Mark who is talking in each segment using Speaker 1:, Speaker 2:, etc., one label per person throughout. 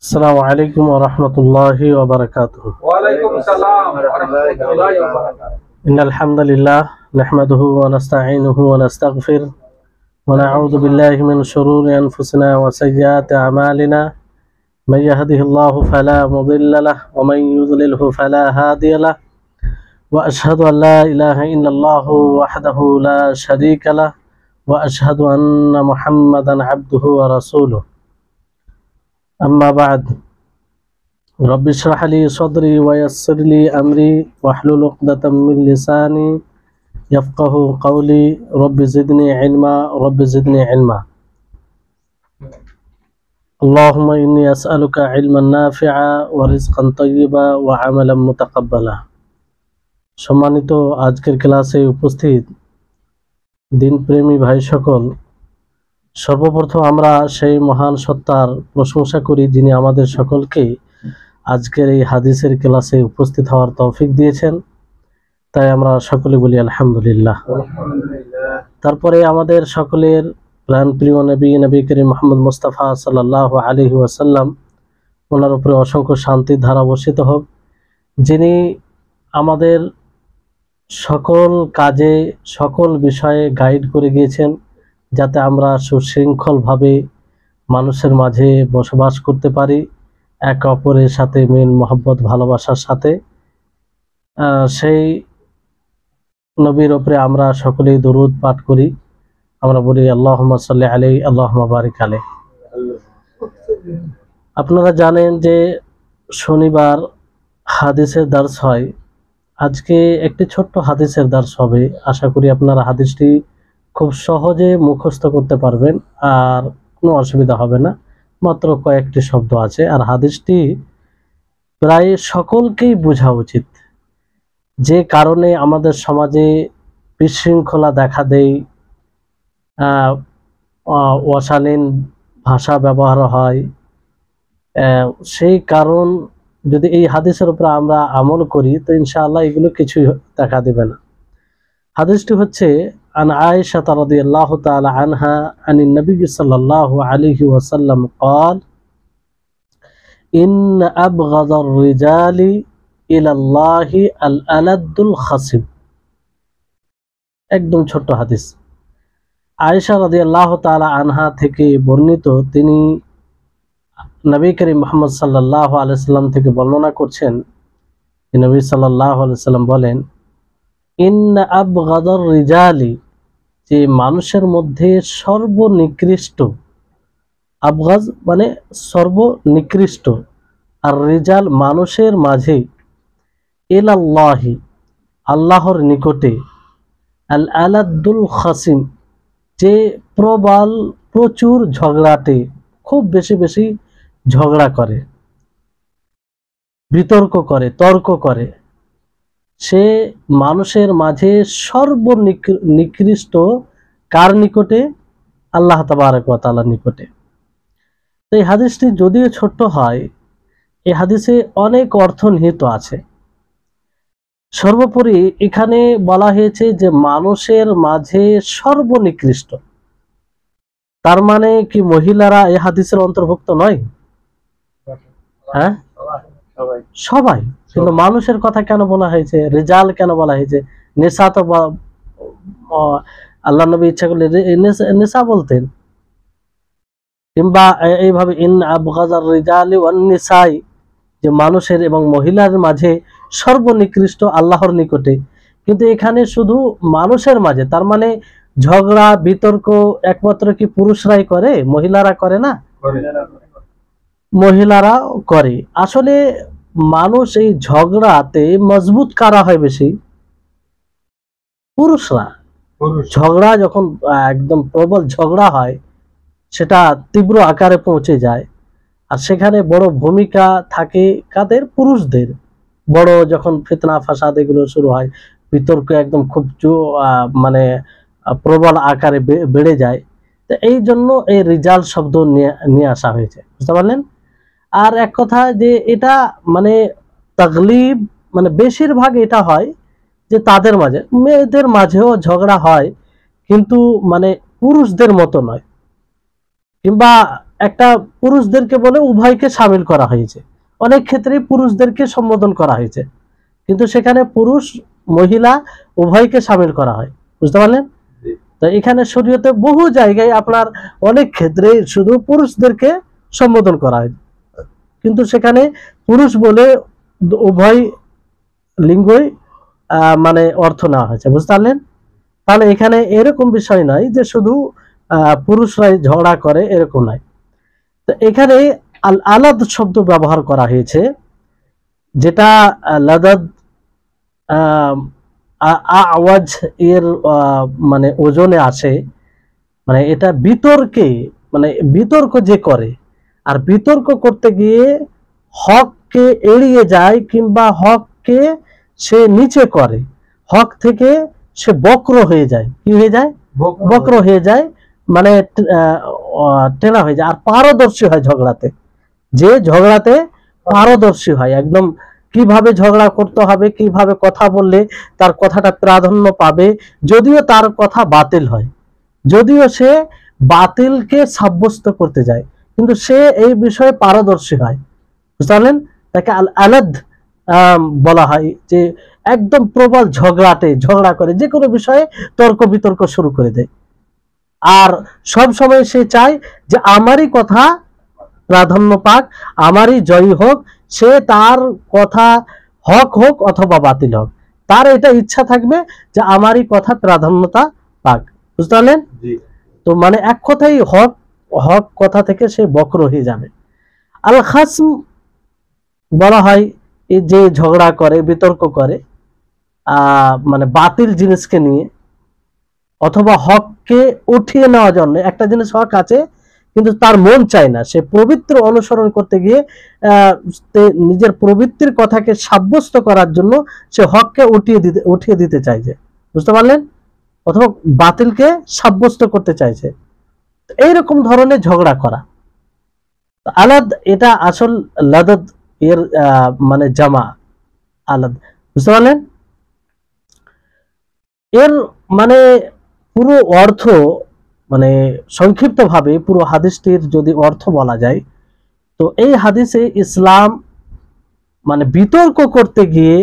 Speaker 1: আসসালামু আলাইকুম ওয়া রাহমাতুল্লাহি ওয়া বারাকাতুহু।
Speaker 2: ওয়া আলাইকুম আসসালাম ওয়া রাহমাতুল্লাহি ওয়া বারাকাতুহু।
Speaker 1: ইন্নাল হামদালিল্লাহ নাহমাদুহু ওয়া নাস্তাঈনুহু ওয়া নাস্তাগফির ওয়া নাউযু বিল্লাহি মিন শুরুরি আনফুসিনা ওয়া সাইয়্যাতি আমালিনা মান ইয়াহদিহিল্লাহু ফালা মুদিল্লা লাহু ওয়া মান ইউদ্লিলহু ফালা হাদিয়া লাহু ওয়া আশহাদু আন লা ইলাহা ইল্লাল্লাহু ওয়াহদাহু লা শারীকা লাহু ওয়া আশহাদু আন্না মুহাম্মাদান আবদুহু ওয়া রাসূলুহু। আম্মা বা'দ। रब्बि इश्रह ली सदरी वयस्सिर ली अमरी वहलुल उक़दतम मिन लिसानी यफ़क़हू क़ौली रब्बि ज़िदनी इल्मा। अल्लाहुम्मा इन्नी अस्अलुका इल्मन नाफ़िआ व रिज़क़न तय्यिबा व अमलन मुतक़ब्बला। सम्मानित आजकेर क्लासे उपस्थित दिनप्रेमी भाई सकल, सर्वप्रथम आमरा सेई महान सत्तार प्रशंसा करी जिनि आमादेर सकलके आजकेर এই হাদিসের ক্লাসে উপস্থিত হওয়ার তৌফিক দিয়েছেন, তাই আমরা সকলে বলি আলহামদুলিল্লাহ। তারপরে আমাদের সকলের প্রাণপ্রিয় নবী করিম মুহাম্মদ মুস্তাফা সাল্লাল্লাহু আলাইহি ওয়াসাল্লাম, ওনার উপরে অসংখ্য শান্তির ধারা বর্ষিত হোক, যিনি আমাদের সকল কাজে সকল বিষয়ে গাইড করে গিয়েছেন যাতে আমরা সুশৃঙ্খলভাবে মানুষের মাঝে বসবাস করতে পারি, এক অপরের সাথে মিল মোহাব্বত ভালোবাসার সাথে। সেই নবীর উপরে আমরা সকলেই দরুদ পাঠ করি, আমরা বলি আল্লাহুম্মা সাল্লি আলাইহি আল্লাহুম্মা বারিক আলাইহি। আপনারা জানেন যে শনিবার হাদিসের দার্স হয়। আজকে একটি ছোট্ট হাদিসের দার্স হবে। আশা করি আপনারা হাদিসটি খুব সহজে মুখস্থ করতে পারবেন আর কোনো অসুবিধা হবে না। মাত্র কয়েকটি শব্দ আছে, আর হাদিসটি প্রায় সকলকেই বোঝা উচিত। যে কারণে আমাদের সমাজে বিশৃঙ্খলা দেখা দেয়, অশালীন ভাষা ব্যবহার হয়, সেই কারণ যদি এই হাদিসের উপরে আমরা আমল করি তো ইনশাআল্লাহ এগুলো কিছুই দেখা দেবে না। হাদিসটি হচ্ছে عن عائشة رضي الله تعالى عنها عن النبي صلى الله عليه وسلم قال إن أبغض الرجال إلى الله الألد الخصب। একদম ছোট্ট হাদিস। আয়েশা রাদিয়াল্লাহু তাআলা আনহা থেকে বর্ণিত, তিনি নবী করিম মুহাম্মদ সাল্লাল্লাহু আলাইহি সাল্লাম থেকে বর্ণনা করছেন, নবী সাল্লাল্লাহু আলাইহি সাল্লাম বলেন, ইন্না আবগাদার রিজালি, যে মানুষের মধ্যে সর্বনিকৃষ্ট, আবগাজ মানে সর্বনিকৃষ্ট, আর রিজাল মানুষের মাঝে, ইলাল্লাহি আল্লাহর নিকটে, আল আলাদুল খাসিম যে প্রবল প্রচুর ঝগড়াটে, খুব বেশি বেশি ঝগড়া করে, বিতর্ক করে, তর্ক করে, সে মানুষের মাঝে সর্বনিকৃষ্ট কার নিকটে? আল্লাহ তাবারক ওয়া তাআলার নিকটে। তো এই হাদিসটি যদিও ছোট্ট হয়, এই হাদিসে অনেক অর্থ নিহিত আছে। সর্বোপরি এখানে বলা হয়েছে যে মানুষের মাঝে সর্বনিকৃষ্ট, তার মানে কি মহিলারা এই হাদিসের অন্তর্ভুক্ত নয়? হ্যাঁ, সবাই। কিন্তু মানুষের কথা কেন বলা হয়েছে? রিজাল কেন বলা হয়েছে? নিসা তো আল্লাহ নবী ইচ্ছা করলে নিসা বলতেন, কিংবা এইভাবে ইন আবগাযার রিজালি ওয়ান নিসাই, যে মানুষের এবং মহিলার মাঝে সর্বনিকৃষ্ট আল্লাহর নিকটে। কিন্তু এখানে শুধু মানুষের মাঝে, তার মানে ঝগড়া বিতর্ক একমাত্র কি পুরুষরাই করে? মহিলারা করে না? মহিলারা করে। আসলে মানুষ এই ঝগড়াতে মজবুত কারা হয় বেশি? পুরুষরা। ঝগড়া যখন একদম প্রবল ঝগড়া হয়, সেটা তীব্র আকারে পৌঁছে যায়, আর সেখানে বড় ভূমিকা থাকে কাদের? পুরুষদের। বড় যখন ফিতনা ফাসাদ এগুলো শুরু হয়, বিতর্ক একদম খুব মানে প্রবল আকারে বেড়ে যায়, তো এই জন্য এই রিজাল শব্দ নিয়ে আসা হয়েছে, বুঝতে পারলেন? আর এক কথা যে এটা মানে তাগলিব, মানে বেশিরভাগ এটা হয় যে তাদের মাঝে, মেয়েদের মাঝেও ঝগড়া হয়, কিন্তু মানে পুরুষদের মতো নয়। কিংবা একটা পুরুষদেরকে বলে উভয়কে সামিল করা হয়েছে, অনেক ক্ষেত্রে পুরুষদেরকে সম্বোধন করা হয়েছে, কিন্তু সেখানে পুরুষ মহিলা উভয়কে সামিল করা হয়। বুঝতে পারলেন? তো এখানে শরীয়তে বহু জায়গায় আপনার অনেক ক্ষেত্রে শুধু পুরুষদেরকে সম্বোধন করা হয়, কিন্তু সেখানে পুরুষ বলে উভয় লিঙ্গই মানে অর্থ নেওয়া হয়েছে। বুঝতে পারলেন? তাহলে এখানে এরকম বিষয় নয় যে শুধু পুরুষরাই ঝগড়া করে, এরকম নয়। তো এখানে আল আলাদ শব্দ ব্যবহার করা হয়েছে, যেটা লাদাদ আওয়াজ এর মানে ওজনে আসে, মানে এটা বিতর্কে, মানে বিতর্ক যে করে, আর বিতর্ক করতে গিয়ে হককে এড়িয়ে যায় কিংবা হককে সে নিচে করে, হক থেকে সে বক্র হয়ে যায়। কি হয়ে যায়? বক্র হয়ে যায়, মানে টেনা হয়ে যায়, আর পারদর্শী হয় ঝগড়াতে। যে ঝগড়াতে পারদর্শী হয়, একদম কিভাবে ঝগড়া করতে হবে, কিভাবে কথা বললে তার কথাটা প্রাধান্য পাবে, যদিও তার কথা বাতিল হয়, যদিও সে বাতিলকে সাব্যস্ত করতে যায়, কিন্তু সে এই বিষয়ে পারদর্শী হয়। বুঝতে পারলেন? তাকে আল আলাদ বলা হয়, যে একদম প্রবল ঝগড়া করে, যে কোনো বিষয়ে তর্ক বিতর্ক শুরু করে দেয়, আর সব সময় সে চায় যে আমারই কথা প্রাধান্য পাক, আমারই জয়ী হোক, সে তার কথা হক হোক অথবা বাতিল হোক, তার এটা ইচ্ছা থাকবে যে আমারই কথা প্রাধান্যতা পাক। বুঝতে পারলেন? তো মানে এক কথাই হক হক কথা থেকে সে বক্র হয়ে যাবে। আল খাসম বলা হয় এই যে ঝগড়া করে, বিতর্ক করে মানে বাতিল জিনিসকে নিয়ে, অথবা হককে উঠিয়ে নেওয়ার জন্য। একটা জিনিস হক আছে কিন্তু তার মন চায় না, সে পবিত্র অনুসরণ করতে গিয়ে নিজের প্রবৃত্তির কথাকে সাব্যস্ত করার জন্য সে হককে উঠিয়ে দিতে চাইছে। বুঝতে পারলেন? অথবা বাতিলকে সাব্যস্ত করতে চাইছে, এইরকম ধরনের ঝগড়া করা। আলাদ এটা আসল লাদাদ এর মানে জামা আলাদ। বুঝতে পারলেন? এর মানে পুরো অর্থ, মানে সংক্ষিপ্তভাবে পুরো হাদিসটির যদি অর্থ বলা যায়, তো এই হাদিসে ইসলাম মানে বিতর্ক করতে গিয়ে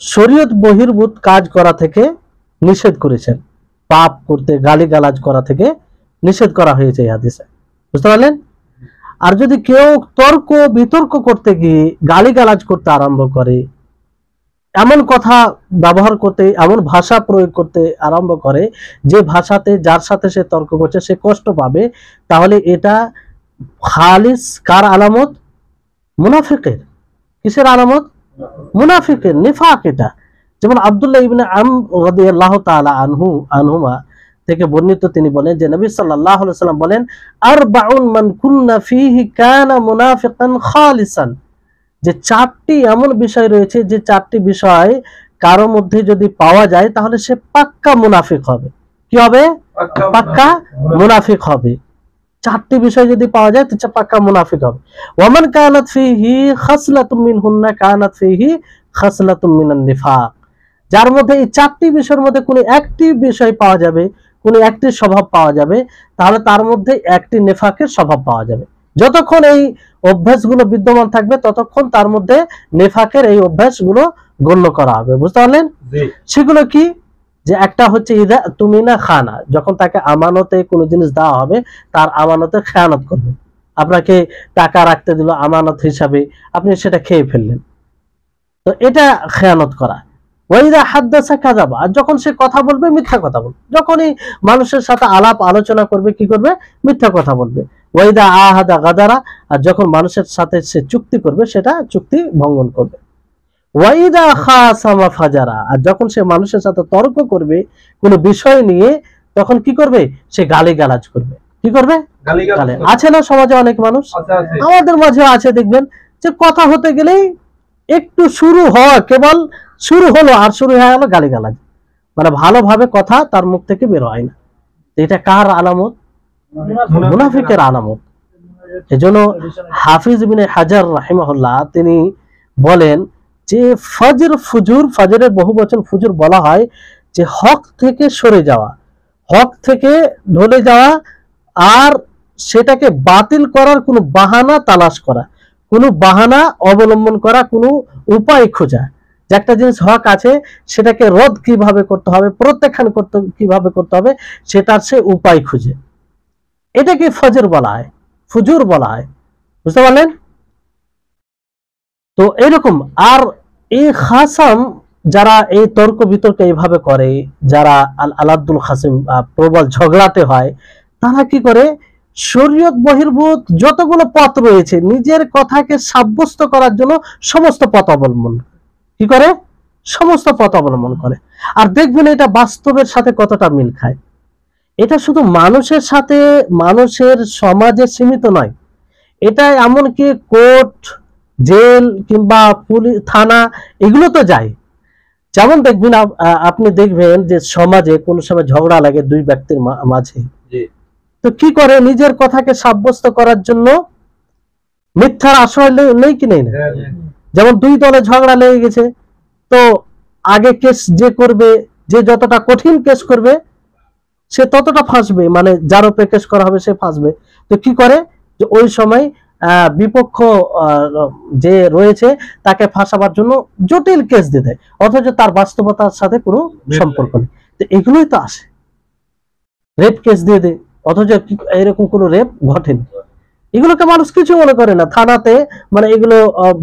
Speaker 1: শরীয়ত বহির্ভূত কাজ করা থেকে নিষেধ করেছেন, পাপ করতে, গালিগালাজ করা থেকে নিষেধ করা হয়েছে এই হাদিসে। বুঝতে পারলেন? আর যদি কেউ তর্ক বিতর্ক করতে গিয়ে গালিগালাজ করতে আরম্ভ করে, এমন কথা ব্যবহার করতে, এমন ভাষা প্রয়োগ করতে আরম্ভ করে যে ভাষাতে যার সাথে সে তর্ক করছে সে কষ্ট পাবে, তাহলে এটা খালিস কার আলামত? মুনাফিকের। কিসের আলামত? মুনাফিকের, নিফাক এটা। যেমন আব্দুল্লাহ ইবনে আমর রাদিয়াল্লাহু তাআলা আনহুমা থেকে বর্ণিত, তিনি বলেন যে নবী সাল্লাল্লাহু আলাইহি ওয়াসাল্লাম বলেন, আরবাউন মান কুন্না ফীহি কানা মুনাফিকান খালিসান, যে চারটি এমন বিষয় রয়েছে, যে চারটি বিষয় কারো মধ্যে যদি পাওয়া যায় তাহলে সে পাক্কা মুনাফিক হবে। কি হবে? পাক্কা মুনাফিক হবে। চারটি বিষয় যদি পাওয়া যায় তো পাক্কা মুনাফিক হবে। ওয়ামান কানাত ফীহি খাসলাতুম মিনহুন্না কানাত ফীহি খাসলাতুম মিনান নিফাক, যার মধ্যে এই চারটি বিষয়ের মধ্যে কোনো একটি বিষয় পাওয়া যাবে, কোনো একটি স্বভাব পাওয়া যাবে, তাহলে তার মধ্যে একটি নেফাকের স্বভাব পাওয়া যাবে। যতক্ষণ এই অভ্যাসগুলো বিদ্যমান থাকবে ততক্ষণ তার মধ্যে নেফাকের এই অভ্যাসগুলো গণ্য করা হবে। বুঝতে পারলেন? সেগুলো কি? যে একটা হচ্ছে ইদা তুমিনা খানা, যখন তাকে আমানতে কোনো জিনিস দেওয়া হবে তার আমানতে খেয়ানত করবে। আপনাকে টাকা রাখতে দিল আমানত হিসাবে, আপনি সেটা খেয়ে ফেললেন, তো এটা খেয়ানত করা। ওয়াইদা হাদ্দাসা কাযাবা, আর যখন সে কথা বলবে মিথ্যা কথা বলবে, যখনই মানুষের সাথে আলাপ আলোচনা করবে কি করবে? মিথ্যা কথা বলবে। ওয়াইদা আহাদা গাদারা, আর যখন মানুষের সাথে সে চুক্তি করবে সেটা চুক্তি ভঙ্গন করবে। ওয়াইদা খাসামা ফাজারা, আর যখন সে মানুষের সাথে তর্ক করবে কোনো বিষয় নিয়ে তখন কি করবে? সে গালিগালাজ করবে। কি করবে? গালি। আছে না সমাজে অনেক মানুষ, আমাদের মাঝে আছে, দেখবেন যে কথা হতে গেলেই একটু শুরু হয়, কেবল শুরু হলো আর শুরু হয়ে গেল গালিগালাজ, মানে ভালোভাবে কথা তার মুখ থেকে বের হয় না। এটা কার আলামত? মুনাফিকের আলামত। এজন্য হাফিজ ইবনে হাজার রাহিমাহুল্লাহ তিনি বলেন যে ফজর ফুজুর, ফজরের বহু বচন ফুজুর বলা হয়, যে হক থেকে সরে যাওয়া, হক থেকে ঢলে যাওয়া, আর সেটাকে বাতিল করার কোনো বাহানা তালাশ করা, কোনো বাহানা অবলম্বন করা, কোনো উপায় খোঁজা যে একটা জিনিস হক আছে সেটাকে রদ কিভাবে করতে হবে, প্রত্যাখ্যান করতে কিভাবে করতে হবে, সেটার সে উপায় খুঁজে। এটাকে ফজর বলা হয়, ফুজুর বলা হয়। বুঝতে পারলেন? তো এরকম। আর এই খাসাম যারা এই তর্ক বিতর্ক এইভাবে করে, যারা আলাদুল খাসিম প্রবল ঝগড়াতে হয়, তারা কি করে শরীয়ত বহির্ভূত যতগুলো পথ রয়েছে নিজের কথাকে সাব্যস্ত করার জন্য সমস্ত পথ অবলম্বন কি করে, সমস্ত পথ অবলম্বন করে। আর দেখবেন এটা বাস্তবের সাথে কতটা মিল খায়। এটা শুধু মানুষের সাথে, মানুষের সমাজে সীমিত নয়, এটা এমনকি কোর্ট, জেল কিংবা পুলিশ, থানা, এগুলো তো যায়। যেমন দেখবেন আপনি দেখবেন যে সমাজে কোনো সময় ঝগড়া লাগে দুই ব্যক্তির মাঝে, তো কি করে নিজের কথাকে সাব্যস্ত করার জন্য মিথ্যার আশ্রয় নেই কি নেই না। যেমন দুই দলে ঝগড়া লেগে গেছে, তো আগে কেস যে করবে, যে যতটা কঠিন কেস করবে সে ততটা ফাঁসবে, মানে যার উপরে কেস করা হবে সে ফাঁসবে। তো কি করে যে ওই সময় বিপক্ষ যে রয়েছে তাকে ফাঁসাবার জন্য জটিল কেস দিয়ে দেয়, অথচ তার বাস্তবতার সাথে কোনো সম্পর্ক নেই। তো এগুলোই তো আসে, রেপ কেস দিয়ে দেয়, অথচ এরকম কোনো রেপ ঘটেনি। এগুলোকে মানুষ কিছু মনে করে না থানাতে, মানে এগুলো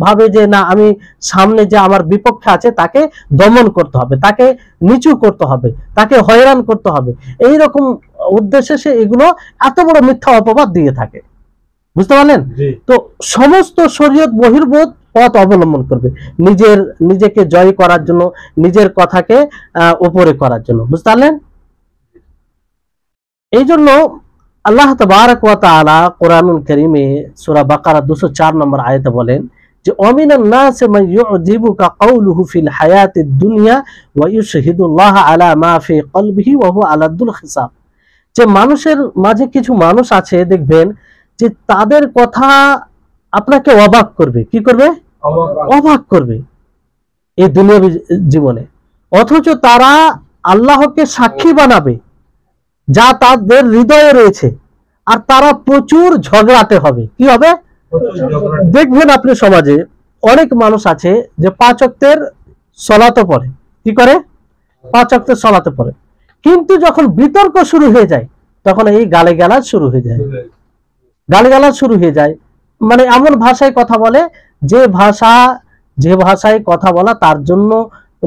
Speaker 1: ভাবে যে না, আমি সামনে যে আমার বিপক্ষে আছে তাকে দমন করতে হবে, তাকে নিচু করতে হবে, তাকে হয়রান করতে হবে, এইরকম উদ্দেশ্যে সে এগুলো এত বড় মিথ্যা অপবাদ দিয়ে থাকে। বুঝতে পারলেন? তো সমস্ত শরীয়ত বহির্ভূত পথ অবলম্বন করবে নিজেকে জয় করার জন্য, নিজের কথাকে উপরে করার জন্য। বুঝতে পারলেন? এই জন্য আল্লাহ তাবারক ওয়া তাআলা কোরআনুল কারীমে সূরা বাকারা 204 নম্বর আয়াতে বলেন যে ওয়ামিনান নাসি মান ইউজিবুকা কাউলুহু ফিল হায়াতিদ দুনিয়া ওয়া ইউশহিদুল্লাহ আলা মা ফি কলবিহি ওয়া হুয়া আলাদুল হিসাব। যে মানুষের মাঝে কিছু মানুষ আছে দেখবেন যে তাদের কথা আপনাকে অবাক করবে, কি করবে? অবাক করবে এই দুনিয়াবী জীবনে, অথচ তারা আল্লাহকে সাক্ষী বানাবে যা তাদের হৃদয়ে রয়েছে, আর তারা প্রচুর ঝগড়াতে হবে। কি হবে? দেখবেন আপনি সমাজে অনেক মানুষ আছে যে 5 ওয়াক্তের সালাত পড়ে, কি করে? 5 ওয়াক্তের সালাত পড়ে, কিন্তু যখন বিতর্ক শুরু হয়ে যায় তখন এই গালিগালাজ শুরু হয়ে যায়, গালিগালাজ শুরু হয়ে যায়। মানে এমন ভাষায় কথা বলে যে ভাষায় কথা বলা তার জন্য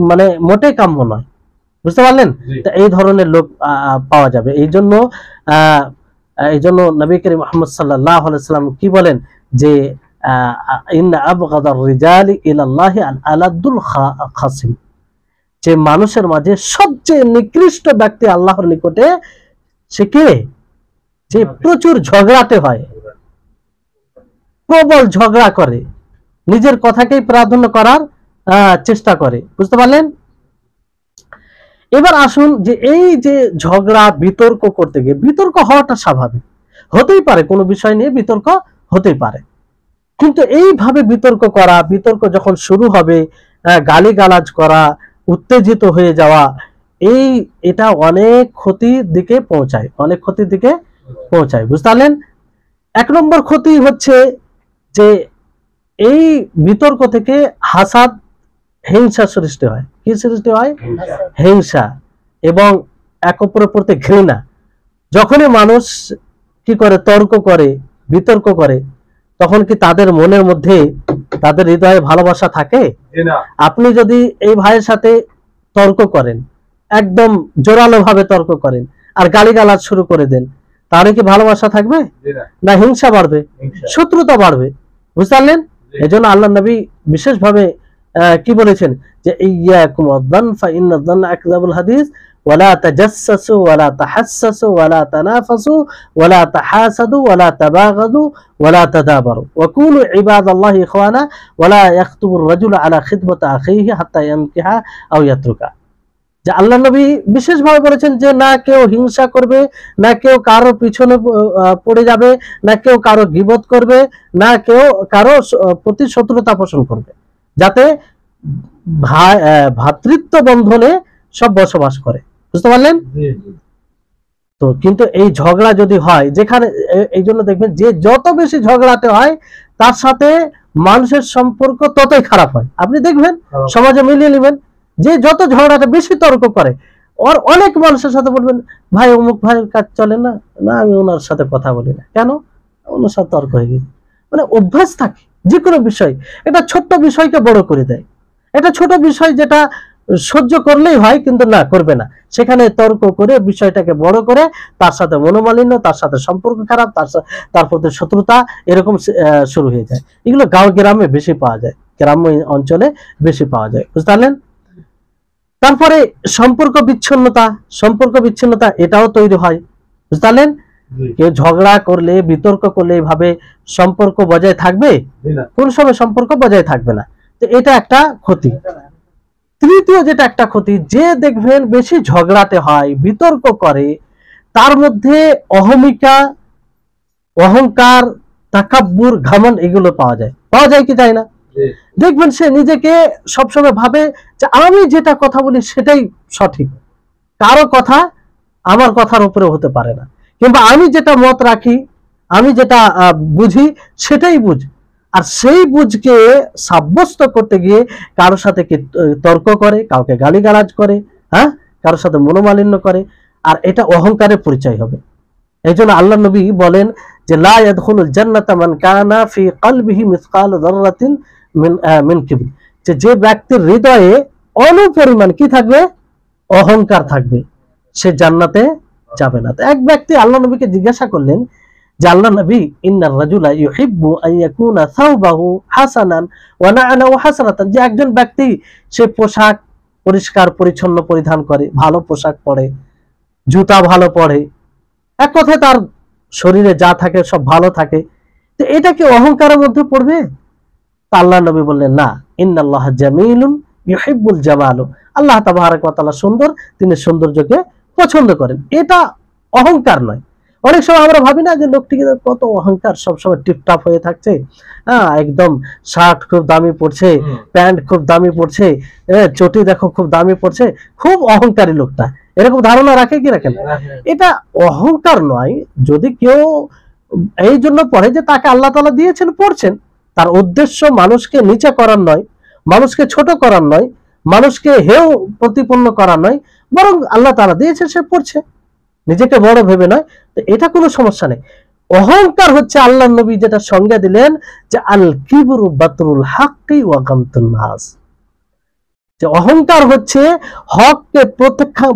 Speaker 1: মানে মোটেই কাম্য নয়। বুঝতে পারলেন? এই ধরনের লোক পাওয়া যাবে। এই জন্য নবী করিম মুহাম্মদ সাল্লাল্লাহু আলাইহি ওয়াসাল্লাম কি বলেন যে ইন্না আবগাদার রিজালি ইলাল্লাহি আলাদুল খাসিম, যে মানুষের মাঝে সবচেয়ে নিকৃষ্ট ব্যক্তি আল্লাহর নিকটে সে কে? যে প্রচুর ঝগড়াতে হয়, প্রবল ঝগড়া করে, নিজের কথাকেই প্রাধান্য করার চেষ্টা করে। বুঝতে পারলেন? এবার আসুন যে এই যে ঝগড়া বিতর্ক করতে গিয়ে, বিতর্ক হওয়াটা স্বাভাবিক, হতেই পারে, কোনো বিষয় নিয়ে বিতর্ক হতেই পারে, কিন্তু এইভাবে বিতর্ক করা, বিতর্ক যখন শুরু হবে, গালিগালাজ করা, উত্তেজিত হয়ে যাওয়া, এটা অনেক ক্ষতির দিকে পৌঁছায়, অনেক ক্ষতির দিকে পৌঁছায়। বুঝতে পারলেন? 1 নম্বর ক্ষতি হচ্ছে যে এই বিতর্ক থেকে হাসাদ, হিংসা সৃষ্টি হয়। কি সৃষ্টি হয়? হিংসা এবং এক অপরের প্রতি ঘৃণা। যখনই মানুষ কি করে, তর্ক করে, বিতর্ক করে, তখন কি তাদের মনের মধ্যে, তাদের হৃদয়ে ভালোবাসা থাকে? আপনি যদি এই ভাইয়ের সাথে তর্ক করেন, একদম জোরালো ভাবে তর্ক করেন আর গালিগালাজ শুরু করে দেন, তাহলে কি ভালোবাসা থাকবে? না, হিংসা বাড়বে, শত্রুতা বাড়বে। বুঝতে পারলেন? এই জন্য আল্লাহ নবী বিশেষভাবে কি বলেছেন যে ইয়াকুম আয-যান ফা ইন্না আয-যান্না আকযাবুল হাদিস ওয়ালা তাজাসসু ওয়ালা তাহাসসু ওয়ালা তানাফাসু ওয়ালা তাহাসাদু ওয়ালা তাবাগাদু ওয়ালা তাদাবারু ওয়া কুনু ইবাদাল্লাহি ইখওয়ানা ওয়ালা ইয়াখতুবুর রাজুলু আলা খিদমাতি আখিহি হাত্তা ইয়ানকিহা আও ইয়াতরুকা। যে আল্লাহ নবী বিশেষভাবে বলেছেন যে না কেউ হিংসা করবে, না কেউ কারো পিছনে পড়ে যাবে, না কেউ কারো গীবত করবে, না কেউ কারো প্রতি শত্রুতা পোষণ করবে, যাতে ভ্রাতৃত্ব বন্ধনে সব বসবাস করে। বুঝতে পারলেন? তো কিন্তু এই ঝগড়া যদি হয়, যেখানে এই জন্য দেখবেন যে যত বেশি ঝগড়াতে হয় তার সাথে মানুষের সম্পর্ক ততই খারাপ হয়। আপনি দেখবেন সমাজে মিলিয়ে নেবেন, যে যত ঝগড়াটা বেশি তর্ক করে, ওর অনেক মানুষের সাথে বলবেন ভাই অমুক ভাইয়ের কাজ চলে না, না আমি ওনার সাথে কথা বলি না, কেন? ওনার সাথে তর্ক হয়ে গেছে। মানে অভ্যাস থাকে যে কোনো বিষয়, এটা ছোট্ট বিষয়কে বড় করে দেয়। এটা ছোট বিষয় যেটা সহ্য করলেই হয়, কিন্তু না করবে না, সেখানে তর্ক করে বিষয়টাকে বড় করে তার সাথে মনোমালিন্য, তার সাথে সম্পর্ক খারাপ, তার প্রতি শত্রুতা, এরকম শুরু হয়ে যায়। এগুলো গাঁও গ্রামে বেশি পাওয়া যায়, গ্রাম্য অঞ্চলে বেশি পাওয়া যায়, বুঝতে পারলেন? তারপরে সম্পর্ক বিচ্ছিন্নতা এটাও তৈরি হয়, বুঝতে পারলেন? কেউ ঝগড়া করলে, বিতর্ক করলে এইভাবে সম্পর্ক বজায় থাকবে? কোন সময় সম্পর্ক বজায় থাকবে না। তো এটা একটা ক্ষতি। তৃতীয় যেটা একটা ক্ষতি, যে দেখবেন বেশি ঝগড়াতে হয়, বিতর্ক করে, তার মধ্যে অহংকার, তাকাব্বুর, ঘমন্ড এগুলো পাওয়া যায় কি যায় না? দেখবেন সে নিজেকে সবসময় ভাবে যে আমি যেটা কথা বলি সেটাই সঠিক, কারো কথা আমার কথার উপরে হতে পারে না, কিংবা আমি যেটা মত রাখি, আমি যেটা বুঝি সেটাই বুঝ। আর সেই বুঝকে সাব্যস্ত করতে গিয়ে কারোর সাথে কি তর্ক করে, কাউকে গালিগালাজ করে, হ্যাঁ, কারোর সাথে মনোমালিন্য করে, আর এটা অহংকারের পরিচয় হবে। এই জন্য আল্লাহ নবী বলেন যে লা ইয়াদখুলুল জান্নাতা মান কানা ফি কলবিহি মিসকাল যাররাতিন মিন কিবর, যে ব্যক্তির হৃদয়ে অনুপরিমাণ কি থাকবে? অহংকার থাকবে, সে জান্নাতে যাবে না। তো এক ব্যক্তি আল্লাহ নবীকে জিজ্ঞাসা করলেন যে আল্লাহ নবী, ইন্নার রাজুলা ইউহিব্বু আন ইয়াকুনা সাওবাহু হাসানান ওয়া না'লাহু হাসানাতান, যে একজন ব্যক্তি সে পোশাক পরিষ্কার পরিচ্ছন্ন পরিধান করে, ভালো পোশাক পরে, জুতা ভালো পরে, এক কথায় তার শরীরে যা থাকে সব ভালো থাকে, তো এটা কি অহংকারের মধ্যে পড়বে? আল্লাহ নবী বললেন না, ইন্নাল্লাহা জামিলুন ইউহিব্বুল জামাল, আল্লাহ তাবারক ওয়া তাআলা সুন্দর, তিনি সৌন্দর্যকে পছন্দ করেন। এটা অহংকার নয়। অনেক সময় আমরা ভাবি না যে লোকটি কত অহংকার, সবসময় টিপটাপ হয়ে থাকছে, হ্যাঁ, একদম শার্ট খুব দামি পড়ছে, প্যান্ট খুব দামি পড়ছে, চটি দেখো খুব দামি পড়ছে, খুব অহংকারী লোকটা, এরকম ধারণা রাখে কি রাখে না? এটা অহংকার নয়। যদি কেউ এই জন্য পড়ে যে তাকে আল্লাহ তাআলা দিয়েছেন, পড়ছেন, তার উদ্দেশ্য মানুষকে নিচে করার নয়, মানুষকে ছোট করার নয়, মানুষকে হেয় প্রতিপন্ন করার নয়, বরং আল্লাহ তাআলা দিয়েছে সে পড়ছে, নিজেকে বড় ভেবে নয়। তো এটা কোনো সমস্যা নেই। অহংকার হচ্ছে আল্লাহ নবী যেটা সংজ্ঞা দিলেন যে আল কিবরু বাতরুল হাক্কি ওয়া গামতুন নাস, যে অহংকার হচ্ছে হককে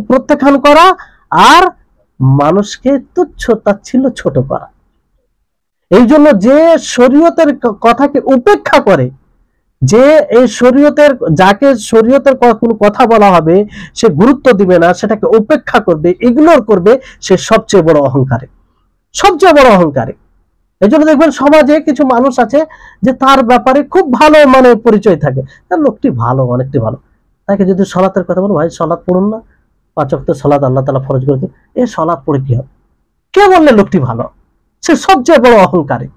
Speaker 1: প্রত্যাখ্যান করা আর মানুষকে তুচ্ছ তাচ্ছিল্য ছোট করা। এই জন্য যে শরীয়তের কথাকে উপেক্ষা করে, যে এই শরীয়তের, যাকে শরীয়তের কোনো কথা বলা হবে সে গুরুত্ব দিবে না, সেটাকে উপেক্ষা করবে, ইগনোর করবে, সে সবচেয়ে বড় অহংকারী, সবচেয়ে বড় অহংকারী। এই জন্য দেখবেন সমাজে কিছু মানুষ আছে যে তার ব্যাপারে খুব ভালো মানে পরিচয় থাকে, তার লোকটি ভালো, অনেকটি ভালো, তাকে যদি সালাতের কথা বলো, ভাই সালাত পড়ুন না, 5 ওয়াক্ত সালাত আল্লাহ তাআলা ফরজ করেছে, এই সালাত পড়ে কি হবে? কে বললে লোকটি ভালো? সে সবচেয়ে বড় অহংকারী।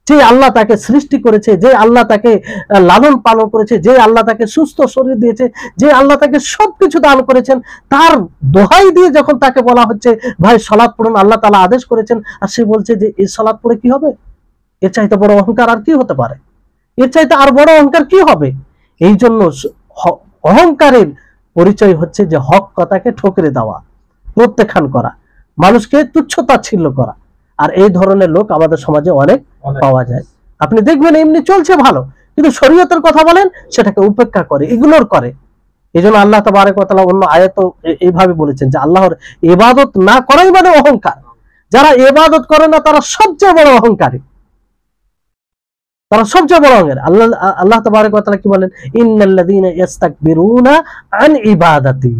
Speaker 1: যে আল্লাহ তাকে সৃষ্টি করেছে, যে আল্লাহ তাকে লালন পালন করেছে, যে আল্লাহ তাকে সুস্থ শরীর দিয়েছে, যে আল্লাহ তাকে সবকিছু দান করেছেন, তার দোহাই দিয়ে যখন তাকে বলা হচ্ছে ভাই সালাত পড়ুন, আল্লাহ তাআলা আদেশ করেছেন, আর সে বলছে যে এই সালাত পড়ে কি হবে? এর চাইতে বড় অহংকার আর কি হতে পারে? এর চাইতে আর বড় অহংকার কি হবে? এই জন্য অহংকারের পরিচয় হচ্ছে যে হক কথাকে ঠকরে দেওয়া, প্রত্যাখ্যান করা, মানুষকে তুচ্ছ তাচ্ছিল্য করা। আর এই ধরনের লোক আমাদের সমাজে অনেক পাওয়া যায়। আপনি দেখবেন এমনি চলছে ভালো, কিন্তু শরীয়তের কথা বলেন সেটাকে উপেক্ষা করে, ইগনোর করে। এই জন্য আল্লাহ তাবারক ওয়া তাআলা অন্য আয়াতে এইভাবে বলেছেন যে আল্লাহর ইবাদত না করাই মানে অহংকার। যারা ইবাদত করে না তারা সবচেয়ে বড় অহংকারী, তারা সবচেয়ে বড় অহংকারী। আল্লাহ তাবারক ওয়া তাআলা কি বলেন? ইন্নাল্লাযীনা ইস্তাকবিরুনা আন ইবাদাতি,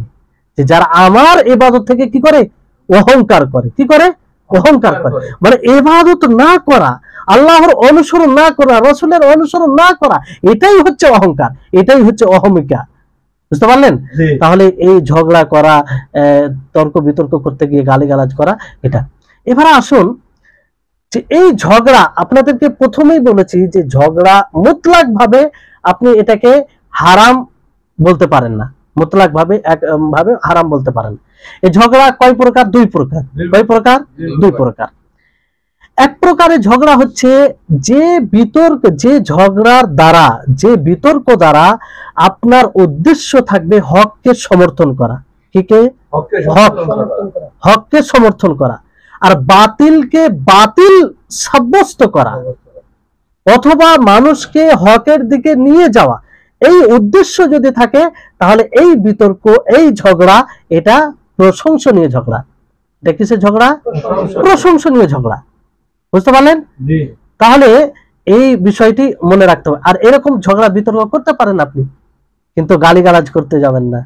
Speaker 1: যে যারা আমার ইবাদত থেকে কি করে? অহংকার করে। কি করে? অহংকার করে। মানে ইবাদত না করা, আল্লাহর অনুসরণ না করা, রাসূলের অনুসরণ না করা, এটাই হচ্ছে অহংকার, এটাই হচ্ছে অহমিকা। বুঝতে পারলেন? তাহলে এই ঝগড়া করা, তর্ক বিতর্ক করতে গিয়ে গালিগালাজ করা, এটা। এবারে আসুন যে এই ঝগড়া, আপনাদেরকে প্রথমেই বলেছি যে ঝগড়া মুতলাক ভাবে আপনি এটাকে হারাম বলতে পারেন না, মুতলাক ভাবে হারাম বলতে পারেন। এই ঝগড়া কয় প্রকার? দুই প্রকার। কয় প্রকার? দুই প্রকার। এক প্রকারের ঝগড়া হচ্ছে যে বিতর্ক, যে ঝগড়ার দ্বারা, যে বিতর্ক দ্বারা আপনার উদ্দেশ্য থাকবে হককে সমর্থন করা। কে? হককে সমর্থন করা, আর বাতিলকে বাতিল সাব্যস্ত করা, অথবা মানুষকে হকের দিকে নিয়ে যাওয়া। এই উদ্দেশ্য যদি থাকে তাহলে এই বিতর্ক, এই ঝগড়া, এটা প্রশংসনীয় ঝগড়া। এটা কিসের ঝগড়া? প্রশংসনীয় ঝগড়া। বুঝতে পারলেন? তাহলে এই বিষয়টি মনে রাখতে হবে। আর এরকম ঝগড়া বিতর্ক করতে পারেন আপনি, কিন্তু গালিগালাজ করতে যাবেন না।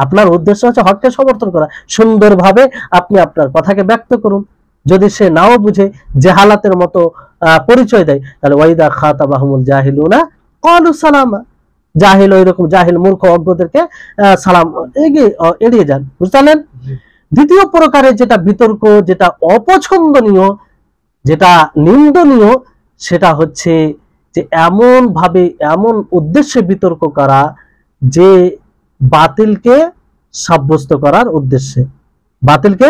Speaker 1: আপনার উদ্দেশ্য হচ্ছে হককে সমর্থন করা। সুন্দরভাবে আপনি আপনার কথাকে ব্যক্ত করুন। যদি সে নাও বুঝে, জাহালাতের মতো পরিচয় দেয়, তাহলে ওয়াইদা খাতাবাহুমুল জাহিলুনা ক্বালু সালামা। জাহিল, ওইরকম জাহিল মূর্খ অজ্ঞদেরকে সালাম এড়িয়ে যান। বুঝলেন? দ্বিতীয় প্রকারের যেটা বিতর্ক, যেটা অপছন্দনীয়, যেটা নিন্দনীয়, সেটা হচ্ছে যে এমন ভাবে, এমন উদ্দেশ্যে বিতর্ক করা যে বাতিলকে সাব্যস্ত করার উদ্দেশ্যে, বাতিলকে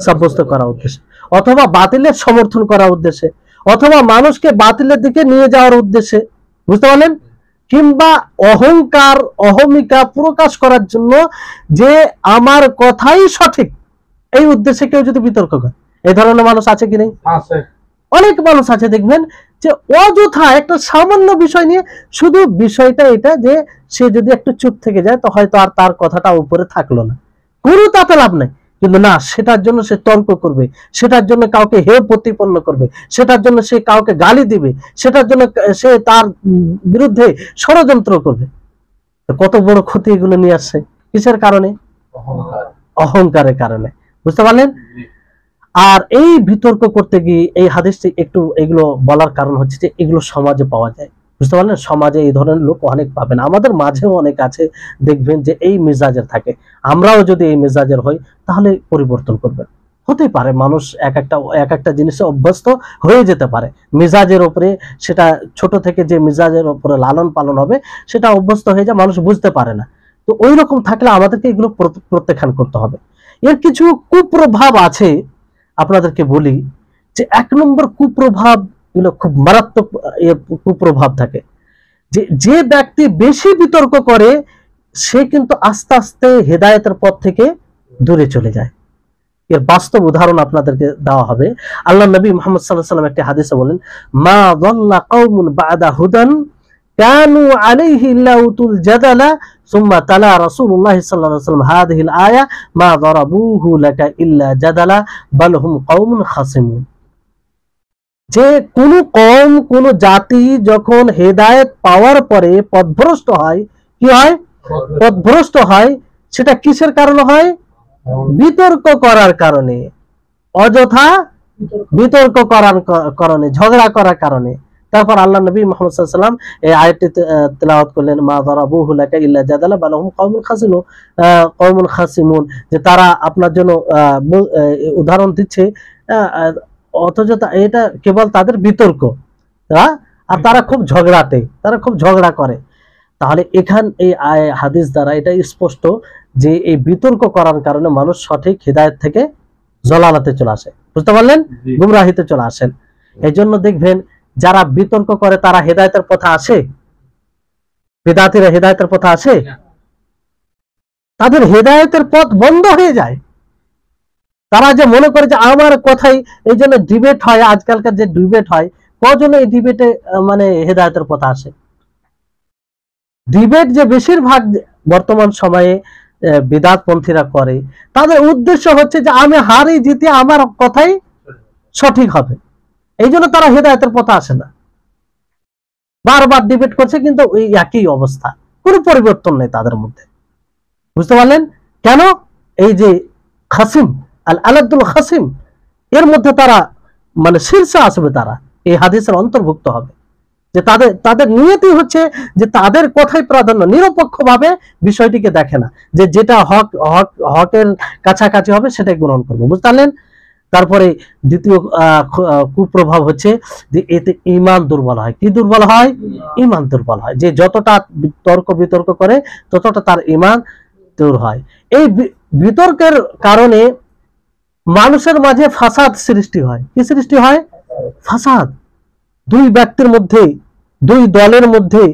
Speaker 1: সাব্যস্ত করার উদ্দেশ্যে, অথবা বাতিলের সমর্থন করার উদ্দেশ্যে, অথবা মানুষকে বাতিলের দিকে নিয়ে যাওয়ার উদ্দেশ্যে। বুঝতে পারলেন? কিংবা অহংকার, অহমিকা প্রকাশ করার জন্য যে আমার কথাই সঠিক, এই উদ্দেশ্যে কেউ যদি বিতর্ক করে। এই ধরনের মানুষ আছে কি নেই? অনেক মানুষ আছে, দেখবেন যে অযথা একটা সামান্য বিষয় নিয়ে, শুধু বিষয়টা এটা যে সে যদি একটু চুপ থেকে যায় তো হয়তো আর তার কথাটা উপরে থাকলো না, কোনো তাতে লাভ নাই, কিন্তু না, সেটার জন্য সে তর্ক করবে, সেটার জন্য কাউকে হেয় প্রতিপন্ন করবে, সেটার জন্য সে কাউকে গালি দিবে, সেটার জন্য সে তার বিরুদ্ধে ষড়যন্ত্র করবে। কত বড় ক্ষতি এগুলো নিয়ে আসছে। কিসের কারণে? অহংকারের কারণে। বুঝতে পারলেন? আর এই বিতর্ক করতে গিয়ে এই হাদিসটি একটু এগুলো বলার কারণ হচ্ছে যে এগুলো সমাজে পাওয়া যায়। বুঝতে পারলেন? সমাজে এই ধরনের লোক অনেক পাবেন, আমাদের মাঝেও অনেক আছে, দেখবেন যে এই মেজাজের থাকে। আমরাও যদি এই মেজাজের হই তাহলে পরিবর্তন করবেন। হতে পারে মানুষ এক একটা জিনিসে অভ্যস্ত হয়ে যেতে পারে, মেজাজের উপরে, সেটা ছোট থেকে যে মেজাজের উপরে লালন পালন হবে সেটা অভ্যস্ত হয়ে যায়, মানুষ বুঝতে পারে না। তো ওই রকম থাকলে আমাদেরকে এগুলো প্রত্যাখ্যান করতে হবে। এর কিছু কুপ্রভাব আছে, আপনাদেরকে বলি যে এক নম্বর কুপ্রভাব, এগুলো খুব মারাত্মক কুপ্রভাব থাকে, যে ব্যক্তি বেশি বিতর্ক করে সে কিন্তু আস্তে আস্তে হেদায়েতের পথ থেকে দূরে চলে যায়। এর বাস্তব উদাহরণ আপনাদেরকে দেওয়া হবে। আল্লাহ নবী মুহাম্মদ সাল্লাল্লাহু আলাইহি ওয়াসাল্লাম একটি হাদিসে বলেন, মা যাল্লা কওমুন বা'দা হুদান কানু আলাইহি ইল্লা উতুল জাদালা সুম্মা তালা রাসূলুল্লাহ সাল্লাল্লাহু আলাইহি ওয়াসাল্লাম হাদিহিল আয়া মা দারাবুহু লাকা ইল্লা জাদালা বাল হুম কওমুন খাসিমুন। যে কোন কওম, কোন জাতি যখন হেদায়েত পাওয়ার পরে পথভ্রষ্ট হয়, কি হয়? পথভ্রষ্ট হয়। সেটা কিসের কারণে হয়? বিতর্ক করার কারণে, অযথা বিতর্ক করার কারণে, ঝগড়া করার কারণে। তারপর আল্লাহ নবী মুহাম্মদ সাল্লাল্লাহু আলাইহি ওয়াসাল্লাম এই আয়াতটি তেলাওয়াত করলেন, মা দারাবুহু লাকা ইল্লা জাদালা বাল হুম কওমুন খাসিমুন, যে তারা আপনার জন্য উদাহরণ দিচ্ছে, অথচ এটা কেবল তাদের বিতর্ক, আর তারা খুব ঝগড়াটে, তারা খুব ঝগড়া করে। তাহলে এই হাদিস দ্বারা এটা স্পষ্ট যে এই বিতর্ক করার কারণে মানুষ সঠিক হিদায়াত থেকে জলালাতে চলে আসে। বুঝতে পারলেন? গুমরাহিতে চলে আসেন। এই জন্য দেখবেন যারা বিতর্ক করে তারা হেদায়েতের পথে আসে? বিদআতীরা হেদায়েতের পথে আসে? তাদের হেদায়েতের পথ বন্ধ হয়ে যায়। তারা যে মনে করে যে আমার কথাই, এই জন্য ডিবেট হয়, আজকালকার যে ডিবেট হয়, কজন এই ডিবেটে মানে হেদায়েতের পথে আসে? ডিবেট যে বেশিরভাগ বর্তমান সময়ে বিদআতপন্থীরা করে, তাদের উদ্দেশ্য হচ্ছে যে আমি হারি জিতে আমার কথাই সঠিক হবে, এই জন্য তারা হেদায়েতের পথে আসে না। বারবার ডিবেট করছে কিন্তু ওই একই অবস্থা, কোনো পরিবর্তন নেই তাদের মধ্যে। বুঝতে পারলেন? কেন? এই যে খাসিম, আল আলাদুল খাসিম, এর মধ্যে তারা মানে শীর্ষে আসবে, তারা এই হাদিসের অন্তর্ভুক্ত হবে। যে তাদের নিয়তি হচ্ছে যে তাদের কথাই প্রাধান্য, নিরপেক্ষভাবে বিষয়টিকে দেখে না, যে যেটা হকের কাছাকাছি হবে সেটাই গ্রহণ করবে। বুঝতে পারলেন? তারপরে দ্বিতীয় কুপ্রভাব হচ্ছে যে এতে ঈমান দুর্বল হয়। কি দুর্বল হয়? ঈমান দুর্বল হয়। যে যতটা তর্ক বিতর্ক করে ততটা তার ঈমান দূর হয়। এই বিতর্কের কারণে মানুষের মাঝে ফাসাদ সৃষ্টি হয়। কি সৃষ্টি হয়? ফাসাদ। দুই ব্যক্তির মধ্যে, দুই দলের মধ্যে,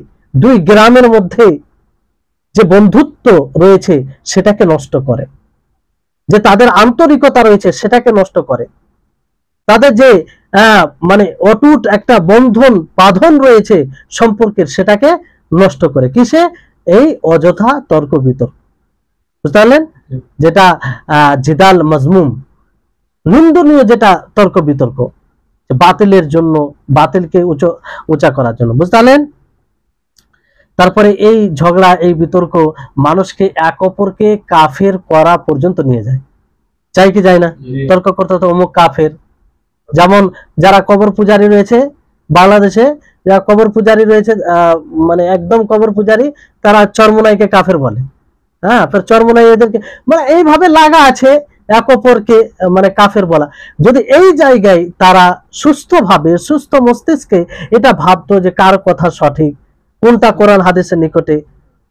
Speaker 1: দুই গ্রামের মধ্যে যে বন্ধুত্ব রয়েছে সেটাকে নষ্ট করে, যে তাদের আন্তরিকতা রয়েছে সেটাকে নষ্ট করে, তাদের যে মানে অটুট একটা বন্ধন বাঁধন রয়েছে সম্পর্কের সেটাকে নষ্ট করে। কিসে? এই অযথা তর্ক বিতর্ক। বুঝতে পারলেন? যেটা জিদাল মাজমুম, নিন্দনীয় যেটা তর্ক বিতর্ক, বাতিলের জন্য, বাতিলকে উঁচা করার জন্য। বুঝতে পারলেন? তারপরে এই ঝগড়া, এই বিতর্ক মানুষকে এক অপরকে কাফের করা পর্যন্ত নিয়ে যায়। চাই কি যায় না? তর্ক করতে তো অমুক কাফের। যেমন যারা কবর পূজারী রয়েছে বাংলাদেশে, যারা কবর পূজারী রয়েছে, মানে একদম কবর পূজারী, তারা চরমোনাইকে কাফের বলে। হ্যাঁ, চরমোনাই এদেরকে মানে এইভাবে লাগা আছে এক অপরকে মানে কাফের বলা। যদি এই জায়গায় তারা সুস্থভাবে, সুস্থ মস্তিষ্কে এটা ভাবতো যে কার কথা সঠিক, কোনটা কোরআন হাদিসের নিকটে,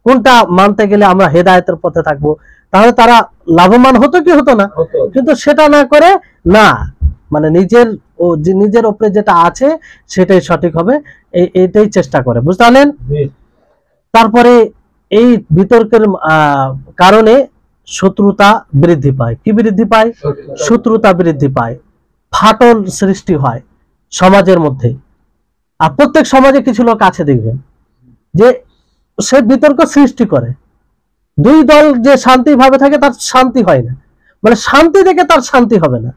Speaker 1: কোনটা মানতে গেলে আমরা হেদায়েতের পথে থাকবো, তাহলে তারা লাভবান হতো কি হতো না? কিন্তু সেটা না করে, না মানে নিজের উপরে যেটা আছে সেটাই সঠিক হবে, এইটাই চেষ্টা করে। বুঝতে পারলেন? তারপরে এই বিতর্কের কারণে শত্রুতা বৃদ্ধি পায়। কি বৃদ্ধি পায়? শত্রুতা বৃদ্ধি পায়, ফাটল সৃষ্টি হয় সমাজের মধ্যে। আর প্রত্যেক সমাজে কিছু লোক আছে দেখবেন যে সে বিতর্ক সৃষ্টি করে। দুই দল যে শান্তি ভাবে থাকে তার শান্তি হয় না, মানে শান্তি দেখে তার শান্তি হবে না,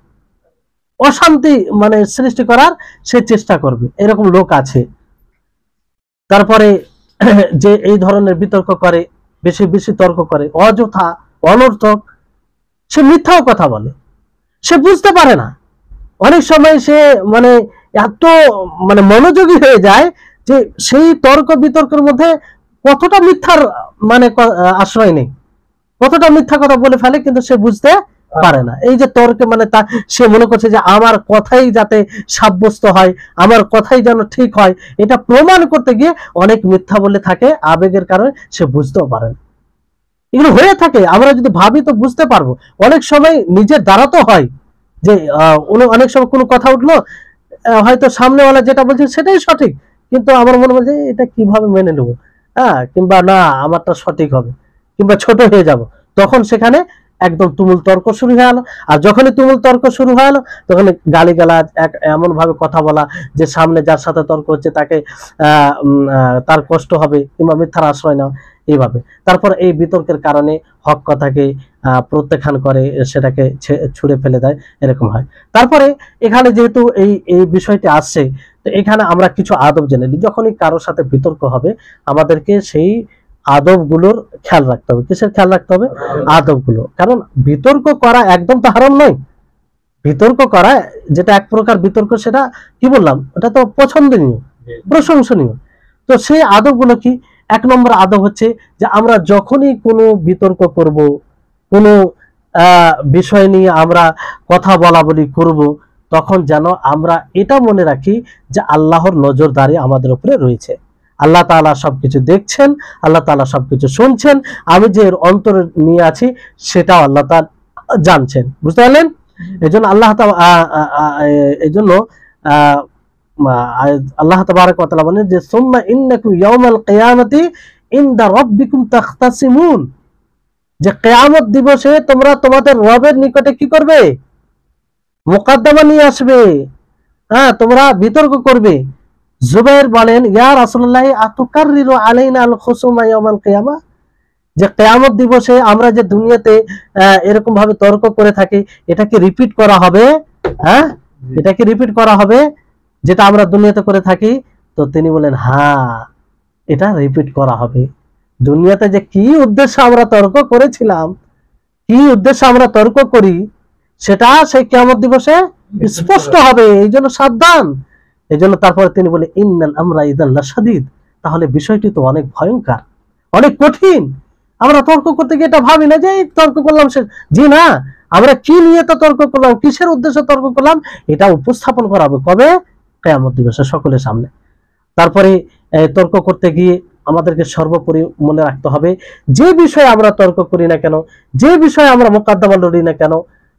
Speaker 1: অশান্তি মানে সৃষ্টি করার সে চেষ্টা করবে, এরকম লোক আছে। তারপরে যে এই ধরনের বিতর্ক করে, বেশি বেশি তর্ক করে, অযথা অনর্থক, সে মিথ্যাও কথা বলে, সে বুঝতে পারে না। অনেক সময় সে মানে এত মানে মনোযোগী হয়ে যায় যে সেই তর্ক বিতর্কের মধ্যে কতটা মিথ্যার মানে আশ্রয় নেই, কতটা মিথ্যা কথা বলে ফেলে, কিন্তু সে বুঝতে পারে না। এই যে তর্কে মানে সে মনে করছে যে আমার কথাই যাতে সাব্যস্ত হয়, আমার কথাই যেন ঠিক হয়, এটা প্রমাণ করতে গিয়ে অনেক মিথ্যা বলে থাকে, আবেগের কারণে সে বুঝতেও পারে না। এগুলো হয়ে থাকে, আমরা যদি ভাবি তো বুঝতে পারবো। অনেক সময় নিজের দ্বারা তো হয় যে অনেক সময় কোনো কথা উঠলো, হয়তো সামনেওয়ালা যেটা বলছে সেটাই সঠিক, কিন্তু আমার মনে বলছে এটা কিভাবে মেনে নেবো, কিংবা না আমারটা সঠিক হবে, কিংবা ছোট হয়ে যাব, তখন সেখানে একদম তুমুল তর্ক শুরু হয়ে গেলো। আর যখনই তুমুল তর্ক শুরু হয়ে গেলো তখন গালিগালাজ, এমন ভাবে কথা বলা যে সামনে যার সাথে তর্ক হচ্ছে তাকে তার কষ্ট হবে, কিংবা মিথ্যার আশ্রয় নেওয়া, এইভাবে। তারপর এই বিতর্কের কারণে হক কথাকে প্রত্যাখ্যান করে, সেটাকে ছুঁড়ে ফেলে দেয়, এরকম হয়। তারপরে এখানে যেহেতু এই বিষয়টি আসছে, তো এখানে আমরা কিছু আদব জেনে নিই। যখনই কারোর সাথে বিতর্ক হবে আমাদেরকে সেই আদবগুলোর খেয়াল রাখতে হবে। কিসের খেয়াল রাখতে হবে? আদবগুলো। কারণ বিতর্ক করা একদম তো হারাম নয়। বিতর্ক করা যেটা এক প্রকার বিতর্ক, সেটা কি বললাম, ওটা তো পছন্দনীয়, প্রশংসনীয়। তো সেই আদবগুলো কি? এক নম্বর আদব হচ্ছে যে আমরা যখনই কোনো বিতর্ক করব, কোনো বিষয় নিয়ে আমরা কথা বলা বলি করব, তখন যেন আমরা এটা মনে রাখি যে আল্লাহর নজরদারি আমাদের উপরে রয়েছে। আল্লাহ তাআলা সবকিছু দেখছেন, আল্লাহ তাআলা সবকিছু শুনছেন, আমি যে এর অন্তরে নিয়ে আছি সেটাও আল্লাহ তাআলা জানছেন। বুঝতে পারলেন? এজন্য আল্লাহ তাবারক ওয়া তাআলা বলেন যে সুম্মা ইন্নাকুম ইয়াউমাল কিয়ামাতি ইনদা রাব্বিকুম তাখতাসিমুন, যে কিয়ামত দিবসে তোমরা তোমাদের রবের নিকটে কি করবে? মুকদ্দমা নিয়ে আসবে, তোমরা বিতর্ক করবে। জুবাইর বলেন, ইয়া রাসূলুল্লাহ আতুকাররিরু আলাইনা আল খুসুমা ইয়াউমাল কিয়ামা, যে কিয়ামত দিবসে আমরা যে দুনিয়াতে এরকম ভাবে তর্ক করে থাকি, এটা কি রিপিট করা হবে? এটা কি রিপিট করা হবে যেটা আমরা দুনিয়াতে করে থাকি? তো তিনি বলেন, হ্যাঁ, এটা রিপিট করা হবে। দুনিয়াতে যে কি উদ্দেশ্যে আমরা তর্ক করেছিলাম, কি উদ্দেশ্যে আমরা তর্ক করি, সেটা সেই কিয়ামত দিবসে স্পষ্ট হবে। এই জন্য সাবধান। এই জন্য তারপরে তিনি বলে ইন্নাল আমরা ইদান লাশাদীদ, তাহলে বিষয়টি তো অনেক ভয়ঙ্কর, অনেক কঠিন। আমরা তর্ক করতে গিয়ে এটা ভাবি না যে তর্ক করলাম, জি না, আমরা কি নিয়ে তো তর্ক করলাম, কিসের উদ্দেশ্যে তর্ক করলাম, এটা উপস্থাপন করা হবে কবে? কিয়ামত দিবসে সকলের সামনে। তারপরে তর্ক করতে গিয়ে আমাদেরকে সর্বোপরি মনে রাখতে হবে, যে বিষয়ে আমরা তর্ক করি না কেন, যে বিষয়ে আমরা মোকদ্দমা লড়ি না কেন,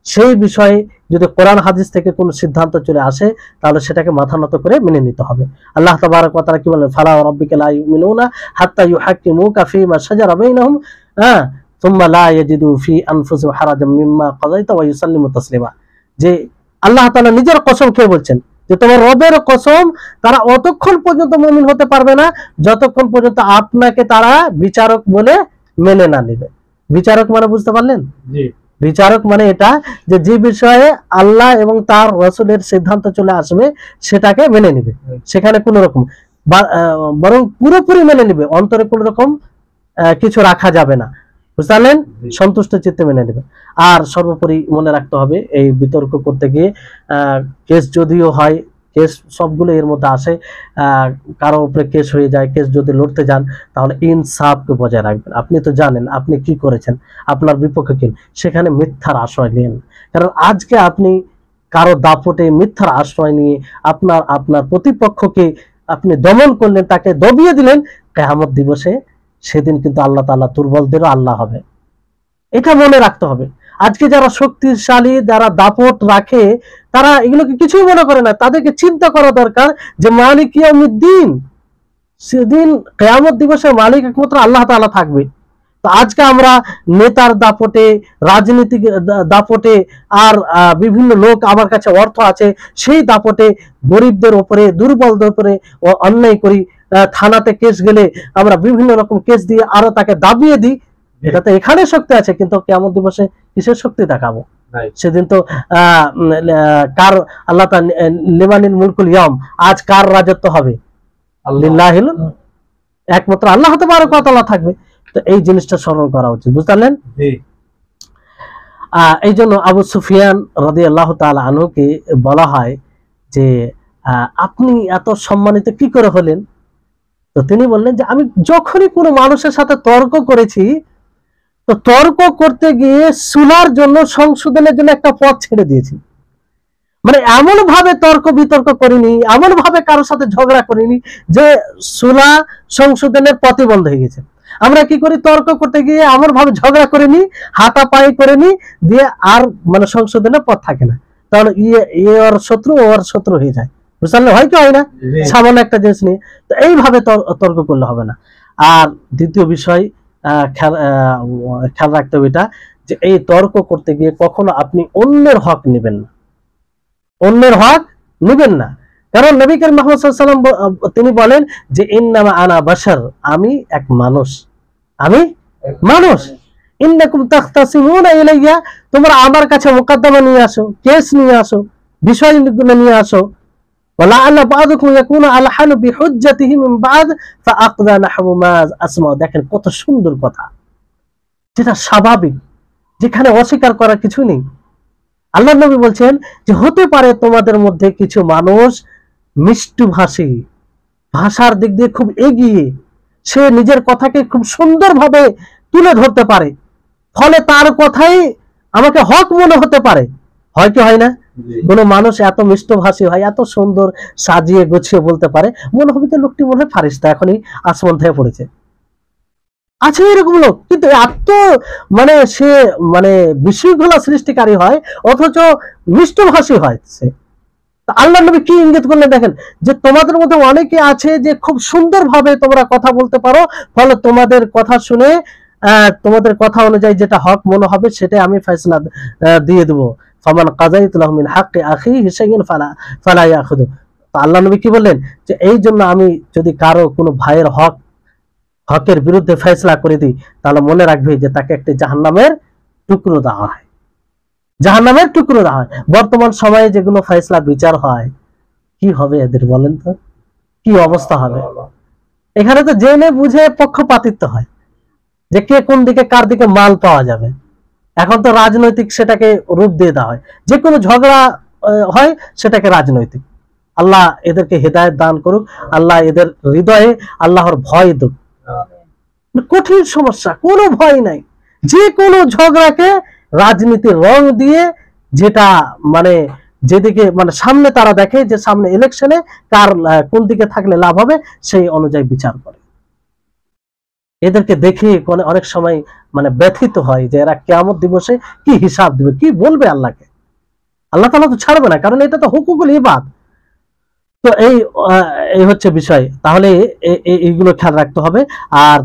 Speaker 1: সেই বিষয়ে যদি কোরআন হাদিস থেকে কোনো সিদ্ধান্ত চলে আসে তাহলে সেটাকে মাথা নত করে মেনে নিতে হবে। আল্লাহ তাবারক ওয়া তাআলা কি বলেন, ফালা রাব্বিকা লা ইউমিনুনা হাত্তা ইউহাক্কিমুকা ফীমা শাজারা বাইনাহুম সুম্মা লা ইয়াজিদু ফি আনফুসিহিম হারাজাম মিম্মা কাযাইতা ওয়া ইউসাল্লিমু তাসলিমা। যে আল্লাহ তাআলা নিজের কসম খেয়ে বলছেন যে তোমার রবের কসম, তারা অতক্ষণ পর্যন্ত মুমিন হতে পারবে না যতক্ষণ পর্যন্ত আপনাকে তারা বিচারক বলে মেনে না নেবে। বিচারক মানে বুঝতে পারলেন?
Speaker 2: জি।
Speaker 1: বিচারক মানে এটা যে যে বিষয়ে আল্লাহ এবং তার রাসূলের সিদ্ধান্ত চলে আসবে সেটাকে মেনে নেবে, সেখানে কোনো রকম বরং পুরোপুরি মেনে নেবে, অন্তরে কোনো রকম কিছু রাখা যাবে না, বুঝলেন? সন্তুষ্ট চিত্তে মেনে নেবে। আর সর্বোপরি মনে রাখতে হবে, এই বিতর্ক করতে গিয়ে কেস যদিও হয়, কেস সবগুলো এর মধ্যে আসে, কারো উপরে কেস হয়ে যায়, কেস যদি লড়তে যান তাহলে ইনসাফকে বজায় রাখবেন। আপনি তো জানেন আপনি কি করেছেন, আপনার বিপক্ষে কি, সেখানে মিথ্যার আশ্রয় নেন। কারণ আজকে আপনি কারো দাপটে মিথ্যার আশ্রয় নিয়ে আপনার প্রতিপক্ষকে আপনি দমন করলেন, তাকে দবিয়ে দিলেন, কিয়ামত দিবসে সেদিন কিন্তু আল্লাহ তাআলা দুর্বলদেরও আল্লাহ হবে, এটা মনে রাখতে হবে। আজকে যারা শক্তিশালী, যারা দাপট রাখে, তারা এগুলোকে কিছুই মনে করে না। তাদেরকে চিন্তা করা দরকার যে মালিক ইয়াউমিদ্দিন, সেদিন কিয়ামত দিবসে মালিক একমাত্র আল্লাহ তাআলা থাকবে। তো আজকে আমরা নেতার দাপটে, রাজনীতিক দাপটে, আর বিভিন্ন লোক আমার কাছে অর্থ আছে সেই দাপটে গরিবদের উপরে, দুর্বলদের উপরে অন্যায় করি, থানাতে কেস গেলে আমরা বিভিন্ন রকম কেস দিয়ে আরো তাকে দাবিয়ে দিই। এটা তো এখানে শক্তি আছে, কিন্তু কিয়ামত দিবসে কিসের শক্তি দেখাবো? সেদিন তো কার আল্লাহ তাআলা লিমানিল মুলকুল ইয়াউম, আজ কার রাজত্ব হবে? লিল্লাহিল, একমাত্র আল্লাহ তাবারক ওয়া তাআলা থাকবে। তো এই জিনিসটা স্মরণ করা উচিত, বুঝলেন? এই জন্য আবু সুফিয়ান রাদিয়াল্লাহু তাআলা আনহুকে বলা হয় যে আপনি এত সম্মানিত কি করে হলেন? তো তিনি বললেন যে আমি যখনই কোনো মানুষের সাথে তর্ক করেছি, তো তর্ক করতে গিয়ে সুলার জন্য, সংশোধনের জন্য একটা পথ ছেড়ে দিয়েছি। মানে এমন ভাবে তর্ক বিতর্ক করিনি, এমন ভাবে কারোর সাথে ঝগড়া করিনি যে সুলা সংশোধনের পথে বন্ধ হয়ে গেছে। আমরা কি করি, তর্ক করতে গিয়ে এমন ভাবে ঝগড়া করিনি, হাতাপাই করিনি, দিয়ে আর মানে সংশোধনের পথ থাকে না, তাহলে ওর শত্রু ওর শত্রু হয়ে যায়, বুঝলেন? হয় কি হয় না? সামান্য একটা জিনিস নিয়ে তো এইভাবে তর্ক করলে হবে না। আর দ্বিতীয় বিষয় খেয়াল রাখতে হবে এটা, যে এই তর্ক করতে গিয়ে কখনো আপনি অন্যের হক নেবেন না, অন্যের হক নেবেন না। কারণ নবী করিম মুহাম্মদ সাল্লাল্লাহু আলাইহি ওয়াসাল্লাম তিনি বলেন যে ইন্নামা আনা বাশার, আমি এক মানুষ, আমি মানুষ। ইন্নাকুম তাখতাসিমুনা ইলাইয়া, তোমরা আমার কাছে মোকদ্দমা নিয়ে আসো, কেস নিয়ে আসো, বিষয়গুলো নিয়ে আসো। ওয়ালা আল্লা বা'দুকুম ইয়াকুনু আলহানু বিহুজ্জাতিহি মিন বা'দ ফাআকযা নাহু মা আসমা। দেখেন কত সুন্দর কথা, যেটা স্বাভাবিক, যেখানে অস্বীকার করার কিছু নেই। আল্লাহ নবী বলছেন যে হতে পারে তোমাদের মধ্যে কিছু মানুষ মিষ্টভাষী, ভাষার দিক দিয়ে খুব এগিয়ে, সে নিজের কথাকে খুব সুন্দরভাবে তুলে ধরতে পারে, ফলে তার কথাই আমাকে হক মনে হতে পারে। হয় কি হয় না? কোন মানুষ এত মিষ্টভাষী হয়, এত সুন্দর সাজিয়ে গুছিয়ে বলতে পারে, মনে হবে যে লোকটি মনে হয় ফারিস্তা, এখনই আসমান থেকে পড়েছে। আছে এরকম লোক, কিন্তু এত মানে সে মানে বিশৃঙ্খলা সৃষ্টিকারী হয়, অথচ মিষ্টভাষী হয় সে। আল্লাহ নবী কি ইঙ্গিত করলেন দেখেন, যে তোমাদের মধ্যে অনেকে আছে যে খুব সুন্দরভাবে তোমরা কথা বলতে পারো, ফলে তোমাদের কথা শুনে তোমাদের কথা অনুযায়ী যেটা হক মনে হবে সেটাই আমি ফয়সালা দিয়ে দেবো। ফামান কাযাইতু লাহু মিন হাক্কি আখিহি শাইআন ফালা ইয়াখুযু। তো আল্লাহ নবী কি বললেন, যে এই জন্য আমি যদি কারো কোনো ভাইয়ের হকের বিরুদ্ধে ফয়সালা করে দিই, তাহলে মনে রাখবে যে তাকে একটি জাহান্নামের টুকরো দেওয়া হয়, জাহান্নামের টুকরো দেওয়া হয়। বর্তমান সময়ে যেগুলো ফয়সালা বিচার হয়, কি হবে এদের বলেন তো, কি অবস্থা হবে? এখানে তো জেনে বুঝে পক্ষপাতিত্ব হয়, যে কে কোন দিকে কার দিকে মাল পাওয়া যাবে। এখন তো রাজনৈতিক সেটাকে রূপ দিয়ে দেওয়া হয়, যে কোনো ঝগড়া হয় সেটাকে রাজনৈতিক। আল্লাহ এদেরকে হেদায়েত দান করুক, আল্লাহ এদের হৃদয়ে আল্লাহর ভয় দিক। কঠিন সমস্যা, কোনো ভয় নাই, যে কোনো ঝগড়াকে রাজনীতির রং দিয়ে, যেটা মানে যেদিকে মানে সামনে তারা দেখে যে সামনে ইলেকশনে কার কোন দিকে থাকলে লাভ হবে, সেই অনুযায়ী বিচার করে। এদেরকে দেখে অনেক সময় মানে ব্যথিত হয় যে এরা কিয়ামত দিবসে কি হিসাব দিবে, কি বলবে আল্লাহকে। আল্লাহ তাআলা তো ছাড়বে না, কারণ এটা তো হুকুকুল ইবাদ। তো এই হচ্ছে বিষয়। তাহলে এইগুলো খেয়াল রাখতে হবে। আর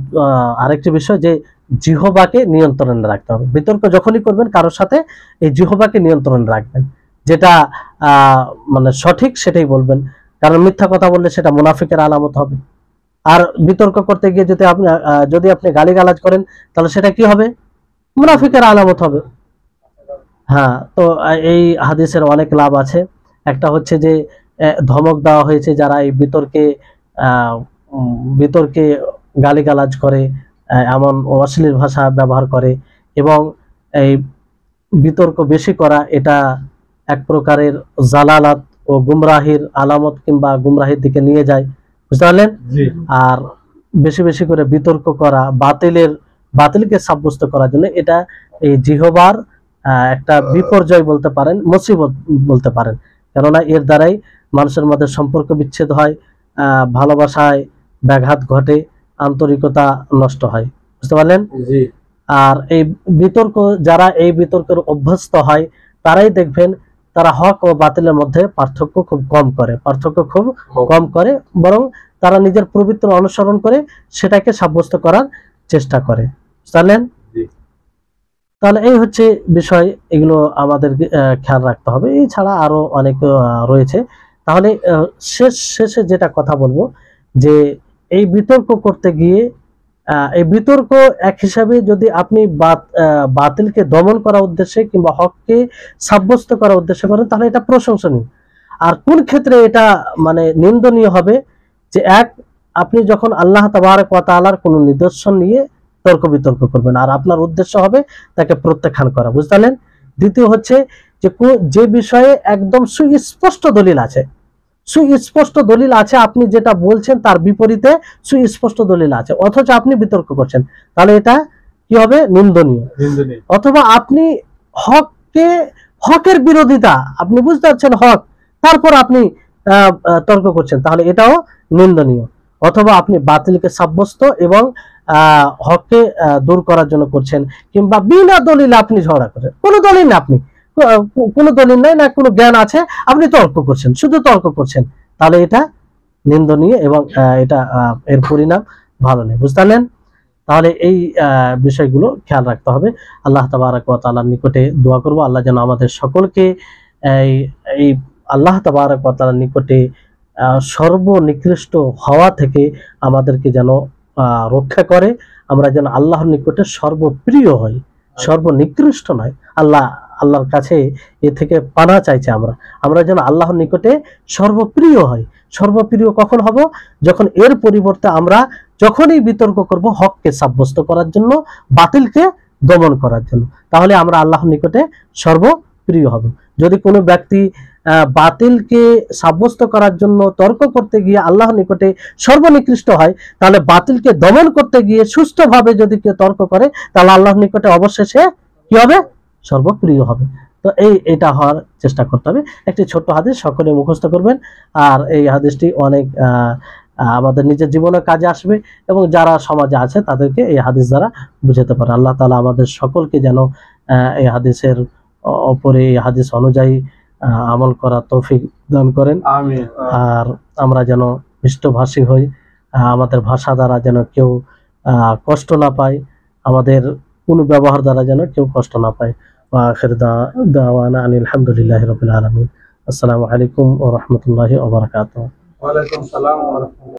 Speaker 1: আরেকটি বিষয় যে জিহ্বাকে নিয়ন্ত্রণে রাখতে হবে। বিতর্ক যখনই করবেন কারোর সাথে, এই জিহ্বাকে নিয়ন্ত্রণে রাখবেন। যেটা মানে সঠিক সেটাই বলবেন, কারণ মিথ্যা কথা বললে সেটা মুনাফিকের আলামত হবে। আর বিতর্ক করতে গিয়ে যদি আপনি গালিগালাজ করেন, তাহলে সেটা কি হবে? মুনাফিকের আলামত হবে। হ্যাঁ, তো এই হাদিসের অনেক লাভ আছে। একটা হচ্ছে যে ধমক দেওয়া হয়েছে যারা এই বিতর্কে গালিগালাজ করে, এমন অশ্লীল ভাষা ব্যবহার করে, এবং এই বিতর্ক বেশি করা এটা এক প্রকারের জালালাত ও গুমরাহির আলামত, কিংবা গুমরাহির দিকে নিয়ে যায়। বুঝতে পারলেন? আর বেশি বেশি করে বিতর্ক করা বাতিলকে সাব্যস্ত করার জন্য, এটা এই জিহ্বার একটা বিপর্যয় বলতে পারেন, মুসিবত বলতে পারেন। কেননা এর দ্বারাই মানুষের মধ্যে সম্পর্ক বিচ্ছেদ হয়, ভালোবাসায় ব্যাঘাত ঘটে, আন্তরিকতা নষ্ট হয়। বুঝতে পারলেন? আর এই যারা এই বিতর্কের অভ্যস্ত হয়, তারাই দেখবেন তারা হক ও বাতিলের মধ্যে পার্থক্য খুব কম করে, বরং তারা নিজের পবিত্র অনুসরণ করে সেটাকে সাব্যস্ত করার চেষ্টা করে। বুঝলেন? তাহলে এই হচ্ছে বিষয়, এগুলো আমাদের খেয়াল রাখতে হবে। এছাড়া আরো অনেক রয়েছে। তাহলে শেষে যেটা কথা বলবো, যে এই বিতর্ক করতে গিয়ে এই বিতর্ক এক হিসাবে যদি আপনি বাতিলকে দমন করার উদ্দেশ্যে কিংবা হককে সাব্যস্ত করার উদ্দেশ্যে করেন, তাহলে এটা প্রশংসনীয়। আর কোন ক্ষেত্রে এটা মানে নিন্দনীয় হবে, যে আপনি যখন আল্লাহ তাবারক ওয়া তাআলার কোনো নিদর্শন নিয়ে তর্ক বিতর্ক করবেন, আর আপনার উদ্দেশ্য হবে তাকে প্রত্যাখ্যান করা। বুঝলেন? দ্বিতীয় হচ্ছে যে বিষয়ে একদম সুস্পষ্ট দলিল আছে, আপনি যেটা বলছেন তার বিপরীতে সুস্পষ্ট দলিল আছে, অথচ আপনি বিতর্ক করছেন, তাহলে এটা কি হবে? নিন্দনীয়। অথবা আপনি হকের বিরোধিতা, আপনি বুঝতে পারছেন হক, তারপর আপনি তর্ক করছেন, তাহলে এটাও নিন্দনীয়। অথবা আপনি বাতিলকে সাব্যস্ত এবং হককে দূর করার জন্য করছেন, কিংবা বিনা দলিলে আপনি ঝগড়া করছেন, কোনো দলিল না, কোনো দলিল নাই, না কোনো জ্ঞান আছে, আপনি তর্ক করছেন, শুধু তর্ক করছেন, তাহলে এটা নিন্দনীয় এবং এটা এর পরিণাম ভালো নেই। বুঝলেন? তাহলে এই বিষয়গুলো খেয়াল রাখতে হবে। আল্লাহ তাবারক ওয়া তাআলার নিকটে দোয়া করব, আল্লাহ যেন আমাদের সকলকে এই আল্লাহ তাবারক ওয়া তাআলার নিকটে সর্বনিকৃষ্ট হওয়া থেকে আমাদেরকে যেন রক্ষা করে। আমরা যেন আল্লাহর নিকটে সর্বপ্রিয় হই, সর্বনিকৃষ্ট নয়। আল্লাহর কাছে এ থেকে পানা চাইছে আমরা যেন আল্লাহর নিকটে সর্বপ্রিয় হই। সর্বপ্রিয় কখন হব? যখন এর পরিবর্তে আমরা যখনই বিতর্ক করব হককে সাব্যস্ত করার জন্য, বাতিলকে দমন করার জন্য, তাহলে আমরা আল্লাহর নিকটে সর্বপ্রিয় হব। যদি কোনো ব্যক্তি বাতিলকে সাব্যস্ত করার জন্য তর্ক করতে গিয়ে আল্লাহর নিকটে সর্বনিকৃষ্ট হয়, তাহলে বাতিলকে দমন করতে গিয়ে সুষ্ঠুভাবে যদি কেউ তর্ক করে, তাহলে আল্লাহর নিকটে অবশেষে কি হবে? সর্বপ্রিয় হবে। তো এটা হওয়ার চেষ্টা করতে হবে। একটি ছোট্ট হাদিস সকলে মুখস্থ করবেন, আর এই হাদিসটি অনেক আমাদের নিজের জীবনে কাজে আসবে, এবং যারা সমাজে আছে তাদেরকে এই হাদিস দ্বারা বুঝাতে পারে। আল্লাহ তাআলা আমাদের সকলকে যেন এই হাদিসের উপরে, এই হাদিস অনুযায়ী আমল করা তৌফিক দান করেন। আমিন। আর আমরা যেন মিষ্টভাষী হই, আমাদের ভাষা দ্বারা যেন কেউ কষ্ট না পায়, আমাদের কোনো ব্যবহার দ্বারা যেন কেউ কষ্ট না পায়। ওয়া আখির দাওয়ানা আনিল হামদুলিল্লাহি রাব্বিল আলামিন। আসসালামু আলাইকুম ওয়া রাহমাতুল্লাহি ওয়া বারাকাতুহু।
Speaker 2: ওয়া আলাইকুম আসসালাম ওয়া রাহমাতুল্লাহ।